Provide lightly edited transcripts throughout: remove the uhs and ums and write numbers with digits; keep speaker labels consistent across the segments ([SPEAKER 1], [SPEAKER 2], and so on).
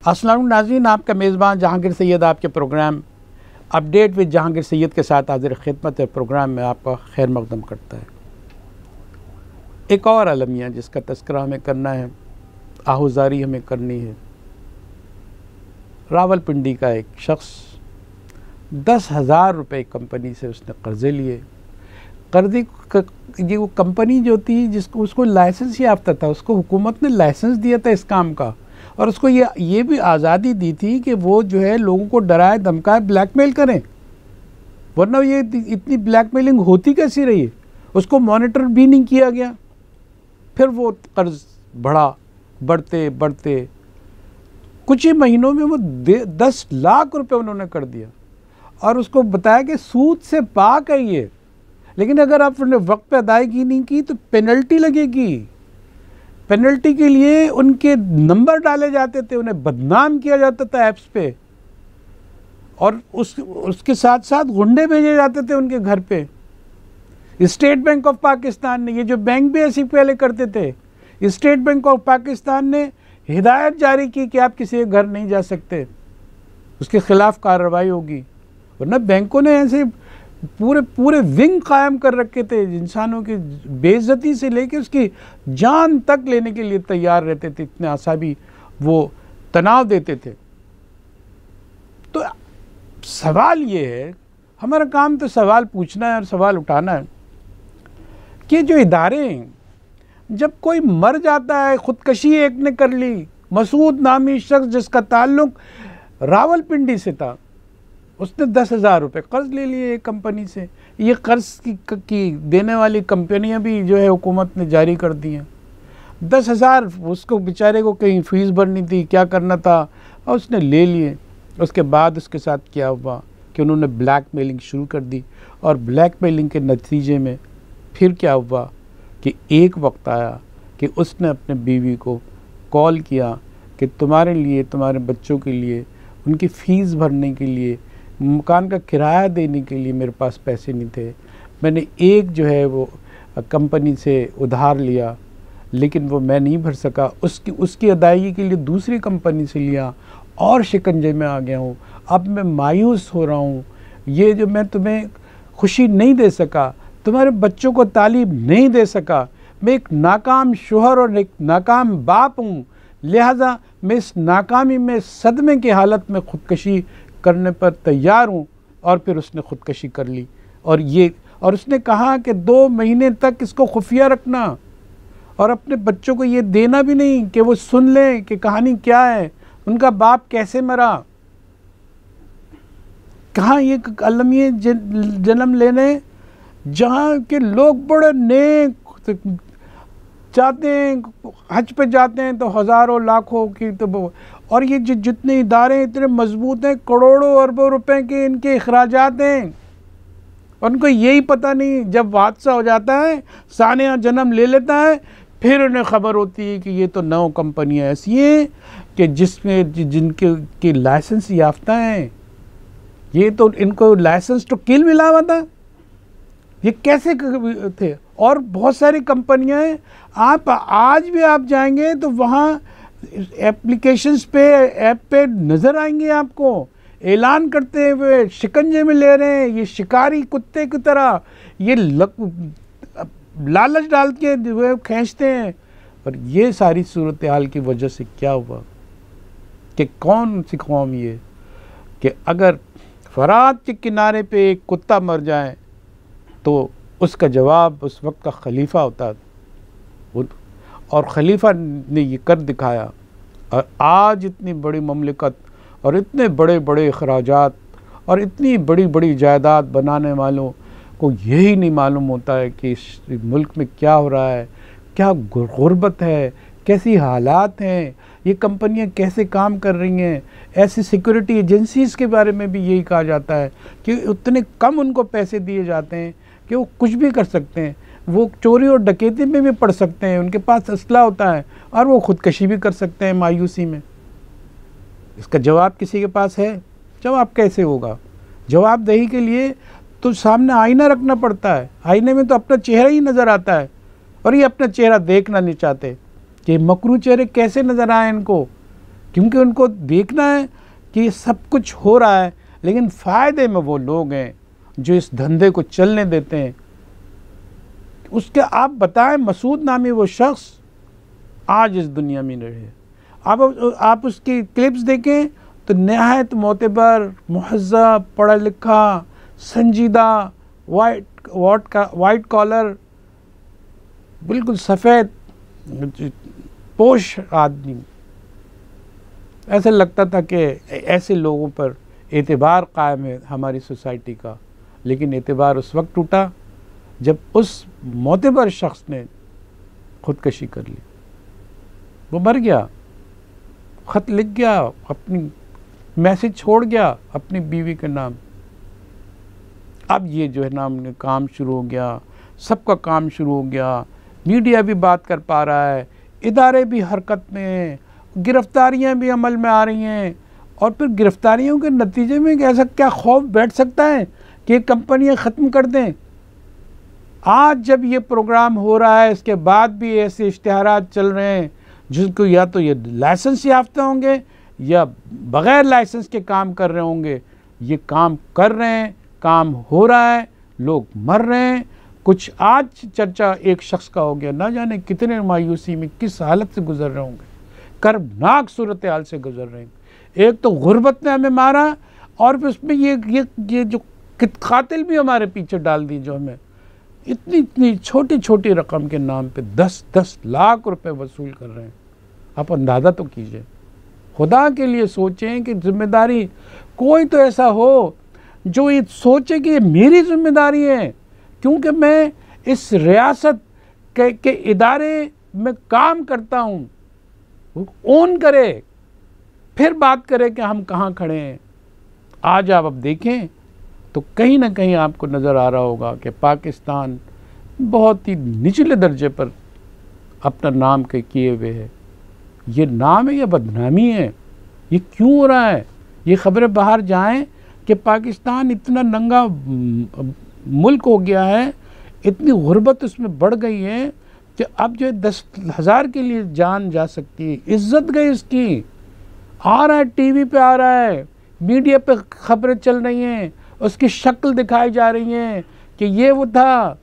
[SPEAKER 1] अस्सलाम नाज़रीन, आपका मेज़बान जहांगीर सैयद आपके program update with Jahangir Syed के साथ हाजिर खिदमत है। प्रोग्राम में आपका खैर मकदम करता है। एक और अलमिया जिसका तस्करा हमें करना है, आहुजारी हमें करनी है। रावलपिंडी का एक शख्स 10,000 रुपये कंपनी से उसने कर्ज़े लिए। ये वो कंपनी जो थी जिसको उसको लाइसेंस याफ्ता था, उसको हुकूमत ने लाइसेंस दिया था इस काम का, और उसको ये भी आज़ादी दी थी कि वो जो है लोगों को डराए धमकाए ब्लैकमेल करें, वरना ये इतनी ब्लैकमेलिंग होती कैसी रही। उसको मॉनिटर भी नहीं किया गया। फिर वो कर्ज बढ़ते बढ़ते कुछ ही महीनों में वो 10 लाख रुपए उन्होंने कर दिया, और उसको बताया कि सूद से पाक है ये, लेकिन अगर आपने वक्त पे अदायगी नहीं की तो पेनल्टी लगेगी। पेनल्टी के लिए उनके नंबर डाले जाते थे, उन्हें बदनाम किया जाता था ऐप्स पे, और उसके साथ साथ गुंडे भेजे जाते थे उनके घर पे। स्टेट बैंक ऑफ पाकिस्तान ने, ये जो बैंक भी ऐसे पहले करते थे, स्टेट बैंक ऑफ पाकिस्तान ने हिदायत जारी की कि आप किसी के घर नहीं जा सकते, उसके खिलाफ कार्रवाई होगी। वरना बैंकों ने ऐसे पूरे विंग कायम कर रखे थे, इंसानों की बेइज्जती से लेके उसकी जान तक लेने के लिए तैयार रहते थे, इतने आसाबी वो तनाव देते थे। तो सवाल ये है, हमारा काम तो सवाल पूछना है और सवाल उठाना है कि जो इदारे हैं, जब कोई मर जाता है, ख़ुदकशी एक ने कर ली, मसूद नामी शख्स जिसका ताल्लुक रावलपिंडी से था, उसने 10,000 रुपये कर्ज़ ले लिए एक कंपनी से। ये कर्ज़ की देने वाली कंपनियां भी जो है हुकूमत ने जारी कर दी हैं। 10,000 उसको बेचारे को कहीं फ़ीस भरनी थी, क्या करना था, और उसने ले लिए। उसके बाद उसके साथ क्या हुआ कि उन्होंने ब्लैकमेलिंग शुरू कर दी, और ब्लैकमेलिंग के नतीजे में फिर क्या हुआ कि एक वक्त आया कि उसने अपने बीवी को कॉल किया कि तुम्हारे लिए, तुम्हारे बच्चों के लिए, उनकी फ़ीस भरने के लिए, मकान का किराया देने के लिए मेरे पास पैसे नहीं थे। मैंने एक जो है वो कंपनी से उधार लिया, लेकिन वो मैं नहीं भर सका, उसकी अदायगी के लिए दूसरी कंपनी से लिया, और शिकंजे में आ गया हूँ। अब मैं मायूस हो रहा हूँ। ये जो मैं तुम्हें खुशी नहीं दे सका, तुम्हारे बच्चों को तालीम नहीं दे सका, मैं एक नाकाम शोहर और एक नाकाम बाप हूँ, लिहाजा मैं इस नाकामी में, सदमे की हालत में ख़ुदकशी करने पर तैयार हूँ। और फिर उसने ख़ुदकशी कर ली, और उसने कहा कि 2 महीने तक इसको खुफिया रखना, और अपने बच्चों को ये देना भी नहीं कि वो सुन लें कि कहानी क्या है, उनका बाप कैसे मरा, कहाँ ये अलमिये जन्म लेने जहाँ के लोग बड़े नेक जाते हैं, हज पे जाते हैं तो हज़ारों लाखों की, तो और ये जितने इदारे इतने मजबूत हैं, करोड़ों अरबों रुपए के इनके अखराजात हैं, उनको यही पता नहीं, जब हादसा हो जाता है, सानिया जन्म ले लेता है, फिर उन्हें ख़बर होती है कि ये तो 9 कंपनियाँ ऐसी हैं कि जिसमें जिनके लाइसेंस याफ्ता हैं, ये तो इनको लाइसेंस टू किल मिला हुआ था, ये कैसे थे। और बहुत सारी कंपनियां हैं, आप आज भी आप जाएंगे तो वहाँ एप्लीकेशंस पे, ऐप पे नज़र आएंगे आपको, ऐलान करते हुए शिकंजे में ले रहे हैं, ये शिकारी कुत्ते की तरह ये लालच डाल के जो खींचते हैं। और ये सारी सूरत हाल की वजह से क्या हुआ कि कौन सी कौम ये कि अगर फरात के किनारे पे एक कुत्ता मर जाए तो उसका जवाब उस वक्त का खलीफा होता, और खलीफा ने ये कर दिखाया। और आज इतनी बड़ी ममलिकत और इतने बड़े बड़े अखराजात और इतनी बड़ी बड़ी जायदाद बनाने वालों को यही नहीं मालूम होता है कि इस मुल्क में क्या हो रहा है, क्या गुर्बत है, कैसी हालात हैं, ये कंपनियां कैसे काम कर रही हैं। ऐसी सिक्योरिटी एजेंसीज़ के बारे में भी यही कहा जाता है कि उतने कम उनको पैसे दिए जाते हैं कि वो कुछ भी कर सकते हैं, वो चोरी और डकैती में भी पड़ सकते हैं, उनके पास असला होता है, और वो ख़ुदकशी भी कर सकते हैं मायूसी में। इसका जवाब किसी के पास है? जवाब कैसे होगा? जवाबदेही के लिए तो सामने आईना रखना पड़ता है, आईने में तो अपना चेहरा ही नज़र आता है, और ये अपना चेहरा देखना नहीं चाहते कि मकरू चेहरे कैसे नज़र आए इनको, क्योंकि उनको देखना है कि सब कुछ हो रहा है, लेकिन फ़ायदे में वो लोग हैं जो इस धंधे को चलने देते हैं। उसके आप बताएं, मसूद नामी वो शख्स आज इस दुनिया में नहीं रहे। आप उसकी क्लिप्स देखें तो नहायत मोतबर, मुहज़्ज़ब, पढ़ा लिखा, संजीदा, वाइट कॉलर, बिल्कुल सफ़ेद पोश आदमी। ऐसा लगता था कि ऐसे लोगों पर एतबार कायम है हमारी सोसाइटी का, लेकिन एतबार उस वक्त टूटा जब उस मोतबर शख्स ने खुदकशी कर ली। वो मर गया, ख़त लिख गया, अपनी मैसेज छोड़ गया अपनी बीवी के नाम। अब ये जो है नाम काम शुरू हो गया, सबका काम शुरू हो गया, मीडिया भी बात कर पा रहा है, इदारे भी हरकत में हैं, गिरफ्तारियां भी अमल में आ रही हैं। और फिर गिरफ्तारियों के नतीजे में ऐसा क्या खौफ बैठ सकता है कि कंपनियां ख़त्म कर दें? आज जब ये प्रोग्राम हो रहा है, इसके बाद भी ऐसे इश्तिहारात चल रहे हैं जिसको या तो ये लाइसेंस याफ्ता होंगे या बग़ैर लाइसेंस के काम कर रहे होंगे। ये काम कर रहे हैं, काम हो रहा है, लोग मर रहे हैं। कुछ आज चर्चा एक शख्स का हो गया, ना जाने कितने मायूसी में किस हालत से गुजर रहे होंगे, कर्बनाक सूरत हाल से गुजर रहे हैं। एक तो गुर्बत ने हमें मारा और फिर उसमें ये जो कातिल भी हमारे पीछे डाल दी, जो हमें इतनी छोटी छोटी रकम के नाम पे 10-10 लाख रुपए वसूल कर रहे हैं। आप अंदाज़ा तो कीजिए। खुदा के लिए सोचें कि जिम्मेदारी कोई तो ऐसा हो जो ये सोचे कि ये मेरी जिम्मेदारी है, क्योंकि मैं इस रियासत के इदारे में काम करता हूँ। वो ओन करे, फिर बात करें कि हम कहाँ खड़े हैं। आज आप अब देखें तो कहीं ना कहीं आपको नज़र आ रहा होगा कि पाकिस्तान बहुत ही निचले दर्जे पर अपना नाम किए हुए है। ये नाम है या बदनामी है? ये क्यों हो रहा है? ये खबरें बाहर जाएं कि पाकिस्तान इतना नंगा मुल्क हो गया है, इतनी गुर्बत उसमें बढ़ गई है कि अब जो 10,000 के लिए जान जा सकती है, इज्जत गई इसकी। आ रहा है, टीवी पे आ रहा है, मीडिया पे खबरें चल रही हैं, उसकी शक्ल दिखाई जा रही हैं कि ये वो था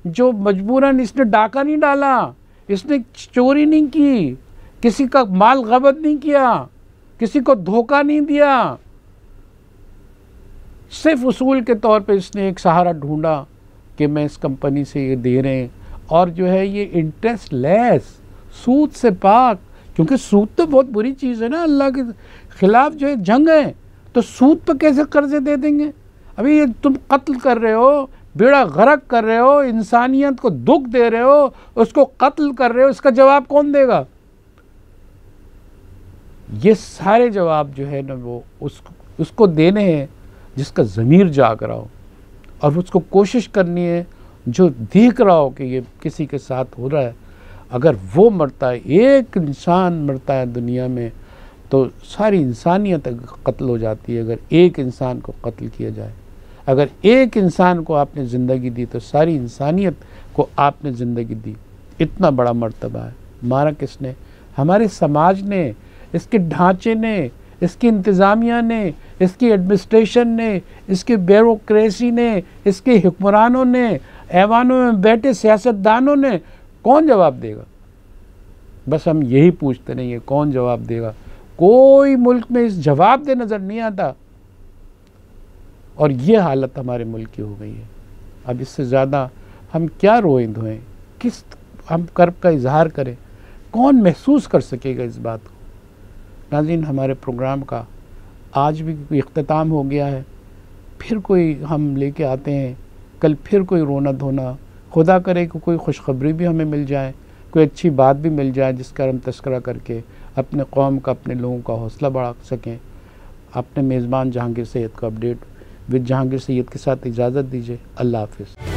[SPEAKER 1] जो मजबूरन, इसने डाका नहीं डाला, इसने चोरी नहीं की, किसी का माल गबत नहीं किया, किसी को धोखा नहीं दिया, सिर्फ उसूल के तौर पे इसने एक सहारा ढूंढा कि मैं इस कंपनी से ये दे रहे हैं। और जो है ये इंटरेस्ट लेस, सूद से पाक, क्योंकि सूद तो बहुत बुरी चीज़ है ना, अल्लाह के ख़िलाफ़ जो है जंग है, तो सूद पर कैसे कर्जे दे देंगे? अभी ये तुम कत्ल कर रहे हो, बेड़ा गर्क कर रहे हो, इंसानियत को दुख दे रहे हो, उसको कत्ल कर रहे हो, इसका जवाब कौन देगा? ये सारे जवाब जो है ना वो उसको देने हैं जिसका ज़मीर जाग रहा हो, और उसको कोशिश करनी है जो देख रहा हो कि ये किसी के साथ हो रहा है। अगर वो मरता है, एक इंसान मरता है दुनिया में, तो सारी इंसानियत कत्ल हो जाती है। अगर एक इंसान को कत्ल किया जाए, अगर एक इंसान को आपने ज़िंदगी दी, तो सारी इंसानियत को आपने ज़िंदगी दी। इतना बड़ा मर्तबा है। मारा किसने? हमारे समाज ने, इसके ढांचे ने, इसकी इंतज़ामिया ने, इसकी एडमिनिस्ट्रेशन ने, इसकी ब्यूरोक्रेसी ने, इसके हुक्मरानों ने, ऐवानों में बैठे सियासतदानों ने। कौन जवाब देगा? बस हम यही पूछते नहीं है, कौन जवाब देगा? कोई मुल्क में इस जवाब दे नज़र नहीं आता। और ये हालत हमारे मुल्क की हो गई है। अब इससे ज़्यादा हम क्या रोएं धोएं, किस हम कर्ब का इजहार करें? कौन महसूस कर सकेगा इस बात को? नाज़रीन, हमारे प्रोग्राम का आज भी इख्तिताम हो गया है। फिर कोई हम लेके आते हैं, कल फिर कोई रोना धोना। खुदा करे कि कोई खुशखबरी भी हमें मिल जाए, कोई अच्छी बात भी मिल जाए जिसका हम तस्करा करके अपने कौम का, अपने लोगों का हौसला बढ़ा सकें। अपने मेज़बान जहांगीर सैयद को अपडेट विद जहांगीर सैयद के साथ इजाज़त दीजिए। अल्लाह हाफ़िज़।